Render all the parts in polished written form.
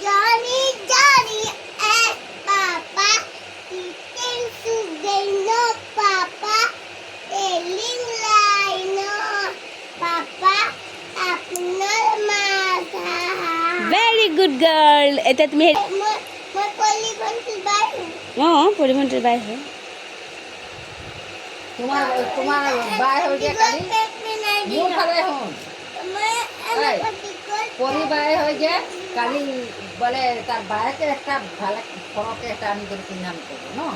Johnny, Johnny, and Papa eating today, no Papa telling lie, no Papa abnormal. Very good girl. এটা তুমি মই পলিবন্তি বাই পরিমন্ত্রীর বাই হয় তোমার তোমার বাই হয়ে যে কালি মুখ খাবে হন পরি বাই হয়ে যে কালি বলে তার বাইকে একটা ভালো ফরকে একটা আমি করে কিনাম করব না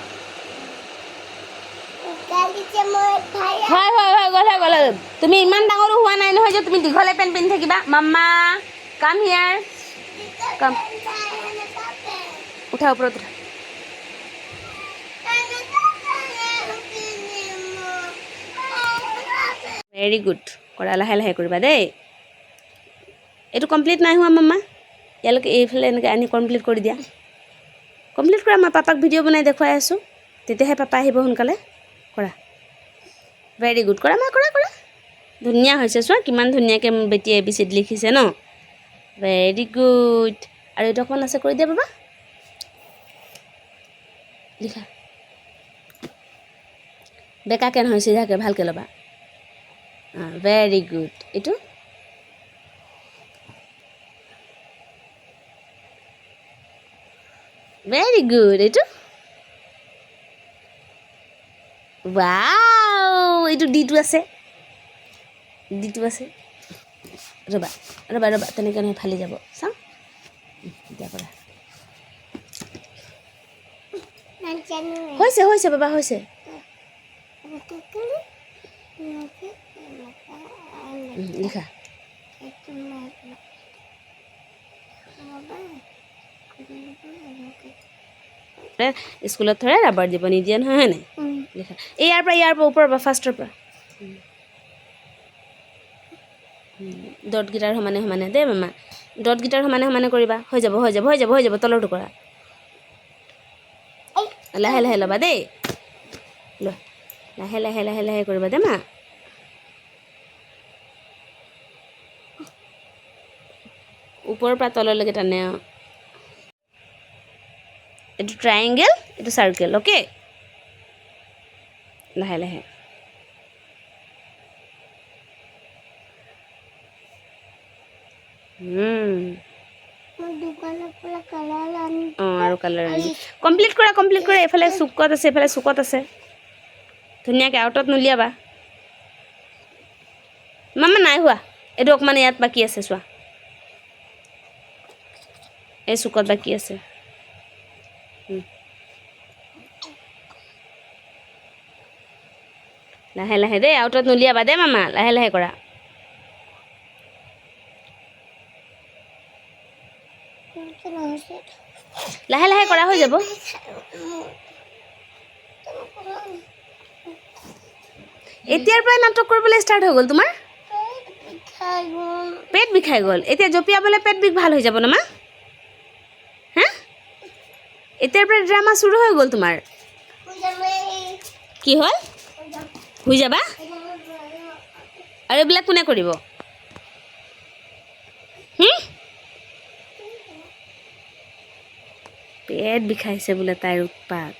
কালিতে মই ভাই হয় হয় হয় গলা গলা তুমি ইমান ডাঙৰ হোৱা নাই নহয় যে তুমি দীঘলে পেন পিন্ধি থাকিবা মাম্মা কাম হিয়াৰ কাম উঠা ওপৰত উঠা ভেৰি গুড কৰা লাহে লাহে কৰিবা দেই এইটো কমপ্লিট নাই হোৱা মাম্মা ইয়ালৈকে এইফালে এনেকৈ আনি কমপ্লিট কৰি দিয়া কমপ্লিট কৰা মই পাপাক ভিডিঅ' বনাই দেখুৱাই আছোঁ তেতিয়াহে পাপা আহিব সোনকালে কৰা ভেৰি গুড কৰা মা কৰা কৰা ধুনীয়া হৈছে চোৱা কিমান ধুনীয়াকৈ বেটিয়ে ABCD লিখিছে ন ভেৰি গুড আৰু এইটো অকণমান আছে কৰি দিয়া বাবা লিখা বেকাকৈ নহয় চিধাকৈ ভালকৈ ল'বা ভেৰি গুড এইটো ভেৰি গুড এইটো ৱাও এইটো ডিটো আছে ৰ'বা ৰ'বা ৰ'বা তেনেকৈ নহয় ফালি যাব চাওঁ এতিয়া কৰা হৈছে হৈছে বাবা হৈছে লিখা স্কুলত থৰে ৰাবাৰ দিব নিদিয়ে নহয় হয় নাই লিখা ইয়াৰ পৰা ওপৰৰ পৰা ফাৰ্ষ্টৰ পৰা ডটকেইটাৰ সমানে সমানে দেই মামা ডটকেইটাৰ সমানে সমানে কৰিবা হৈ যাব তলৰটো কৰা লাহে লাহে ল'বা দেই লোৱা লাহে লাহে লাহে লাহে কৰিবা দেই মা ওপৰৰ পৰা তললৈকে টানে এইটো ট্ৰায়েংগল এইটো চাৰ্কেল অ'কে লাহে লাহে আৰু কালাৰ কমপ্লিট কৰা এইফালে চুকত আছে ধুনীয়াকৈ আউটত নুলিয়াবা মামা নাই হোৱা এইটো অকণমান ইয়াত বাকী আছে চোৱা এই চুকত বাকী আছে লাহে লাহে দেই আউটত নুলিয়াবা দেই মামা লাহে লাহে কৰা লাহে লাহে কৰা হৈ যাব এতিয়াৰ পৰাই নাটক কৰিবলৈ ষ্টাৰ্ট হৈ গ'ল তোমাৰ পেট বিষাই গ'ল এতিয়া জঁপিয়াবলৈ পেট বিষ ভাল হৈ যাব ন মা হা এতিয়াৰ পৰা ড্ৰামা শুৰু হৈ গ'ল তোমাৰ কি হ'ল শুই যাবা আৰু এইবিলাক কোনে কৰিব পেট বিষাইছে বোলে তাইৰ উৎপাত